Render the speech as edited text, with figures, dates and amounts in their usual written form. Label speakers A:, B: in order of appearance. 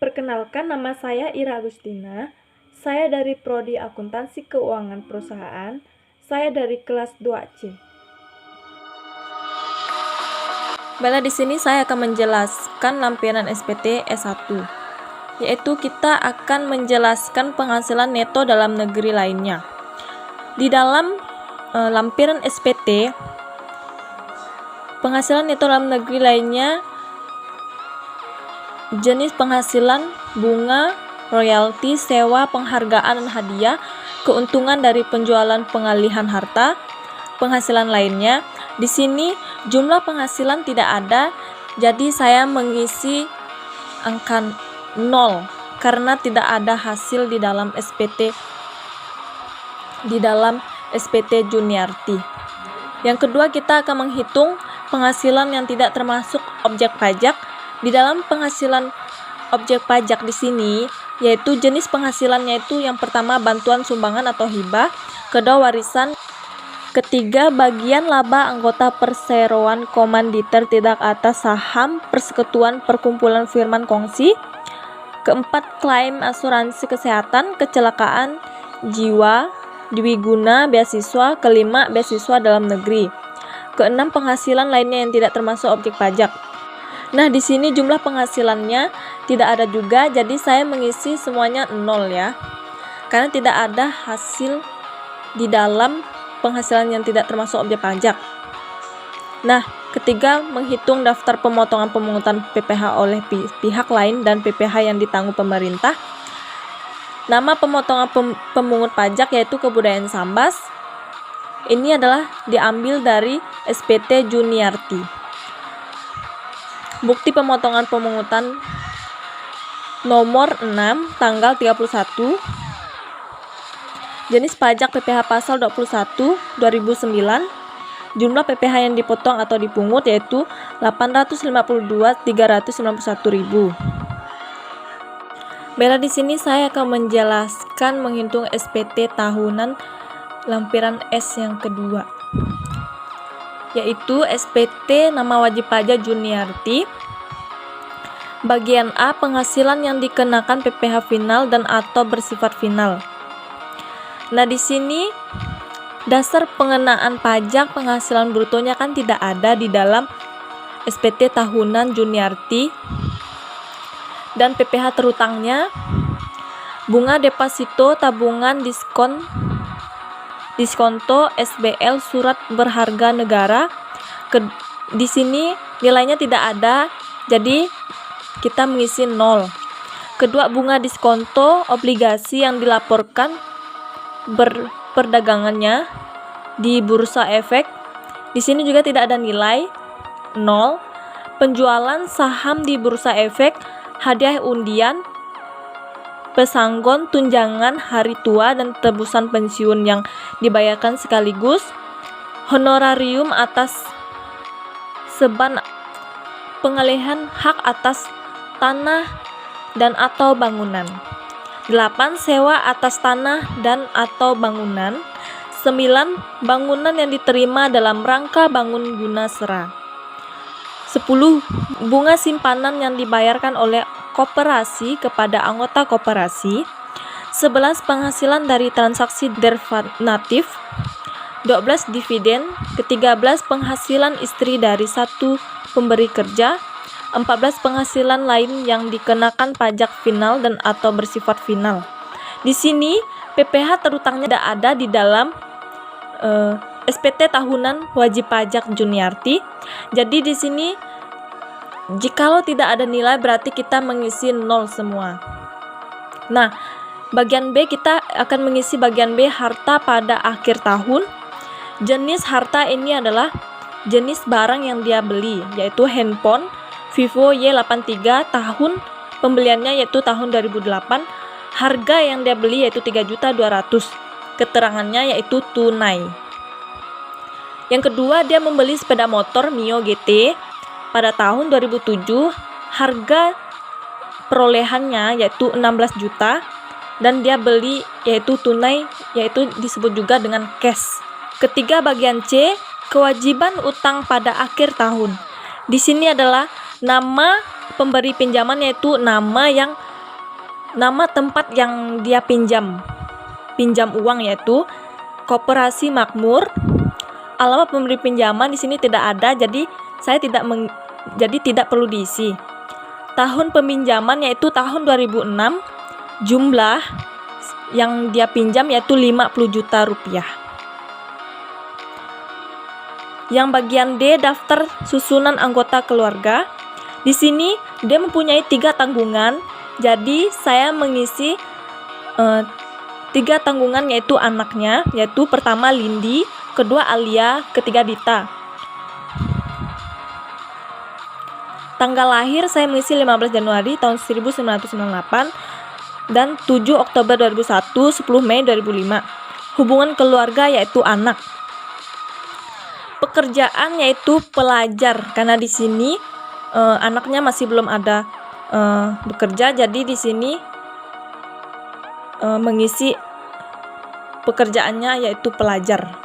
A: Perkenalkan, nama saya Ira Agustina. Saya dari Prodi Akuntansi Keuangan Perusahaan. Saya dari kelas 2C.
B: Baiklah, di sini saya akan menjelaskan lampiran SPT S1, yaitu kita akan menjelaskan penghasilan neto dalam negeri lainnya. Di dalam lampiran SPT, penghasilan neto dalam negeri lainnya, jenis penghasilan, bunga, royalti, sewa, penghargaan dan hadiah, keuntungan dari penjualan pengalihan harta, penghasilan lainnya. Di sini jumlah penghasilan tidak ada, jadi saya mengisi angka 0 karena tidak ada hasil di dalam SPT Juniarti. Yang kedua, kita akan menghitung penghasilan yang tidak termasuk objek pajak. Di dalam penghasilan objek pajak di sini, yaitu jenis penghasilannya itu yang pertama bantuan, sumbangan atau hibah, kedua warisan, ketiga bagian laba anggota perseroan komanditer tidak atas saham persekutuan perkumpulan firman kongsi, keempat klaim asuransi kesehatan, kecelakaan jiwa, dwiguna, beasiswa, kelima beasiswa dalam negeri, keenam penghasilan lainnya yang tidak termasuk objek pajak. Nah, di sini jumlah penghasilannya tidak ada juga, jadi saya mengisi semuanya 0 ya. Karena tidak ada hasil di dalam penghasilan yang tidak termasuk objek pajak. Nah, ketiga, menghitung daftar pemotongan pemungutan PPh oleh pihak lain dan PPh yang ditanggung pemerintah. Nama pemotongan pemungut pajak yaitu Kebudayaan Sambas. Ini adalah diambil dari SPT Juniarti. Bukti pemotongan pemungutan nomor 6 tanggal 31. Jenis pajak PPh pasal 21 2009. Jumlah PPh yang dipotong atau dipungut yaitu 852.391.000. Baiklah, di sini saya akan menjelaskan menghitung SPT tahunan lampiran S yang kedua, yaitu SPT nama wajib pajak Juniarti. Bagian A, penghasilan yang dikenakan PPh final dan atau bersifat final. Nah, di sini dasar pengenaan pajak penghasilan brutonya kan tidak ada di dalam SPT tahunan Juniarti. Dan PPh terutangnya, bunga deposito, tabungan, diskonto, SBL, surat berharga negara. Di sini nilainya tidak ada, jadi kita mengisi 0. Kedua, bunga diskonto, obligasi yang dilaporkan perdagangannya di bursa efek. Di sini juga tidak ada nilai, 0. Penjualan saham di bursa efek, hadiah undian, pesanggon, tunjangan hari tua dan tebusan pensiun yang dibayarkan sekaligus, honorarium atas seban, pengalihan hak atas tanah dan atau bangunan. 8. Sewa atas tanah dan atau bangunan. 9. Bangunan yang diterima dalam rangka bangun guna sera. 10. Bunga simpanan yang dibayarkan oleh koperasi kepada anggota koperasi. 11. Penghasilan dari transaksi derivatif. 12. Dividen. 13. Penghasilan istri dari satu pemberi kerja. 14. Penghasilan lain yang dikenakan pajak final dan atau bersifat final. Di sini PPh terutangnya tidak ada di dalam SPT tahunan wajib pajak Juniarti. Jadi di sini jikalau tidak ada nilai berarti kita mengisi 0 semua. Nah, bagian B kita akan mengisi bagian B, harta pada akhir tahun. Jenis harta ini adalah jenis barang yang dia beli, yaitu handphone Vivo Y83, tahun pembeliannya yaitu tahun 2008, harga yang dia beli yaitu 3.200.000, keterangannya yaitu tunai. Yang kedua, dia membeli sepeda motor Mio GT pada tahun 2007, harga perolehannya yaitu 16 juta dan dia beli yaitu tunai, yaitu disebut juga dengan cash. Ketiga, bagian C, kewajiban utang pada akhir tahun. Di sini adalah nama pemberi pinjaman, yaitu nama yang Nama tempat yang dia pinjam uang yaitu Koperasi Makmur. Alamat pemberi pinjaman di sini tidak ada, jadi tidak perlu diisi. Tahun peminjaman yaitu tahun 2006. Jumlah yang dia pinjam yaitu 50 juta rupiah. Yang bagian D, daftar susunan anggota keluarga. Di sini dia mempunyai 3 tanggungan, jadi saya mengisi 3 tanggungan yaitu anaknya, yaitu pertama Lindi, kedua Alia, ketiga Dita. Tanggal lahir saya mengisi 15 Januari tahun 1998 dan 7 Oktober 2001, 10 Mei 2005. Hubungan keluarga yaitu anak. Pekerjaan yaitu pelajar, karena di sini anaknya masih belum ada bekerja, jadi di sini mengisi pekerjaannya yaitu pelajar.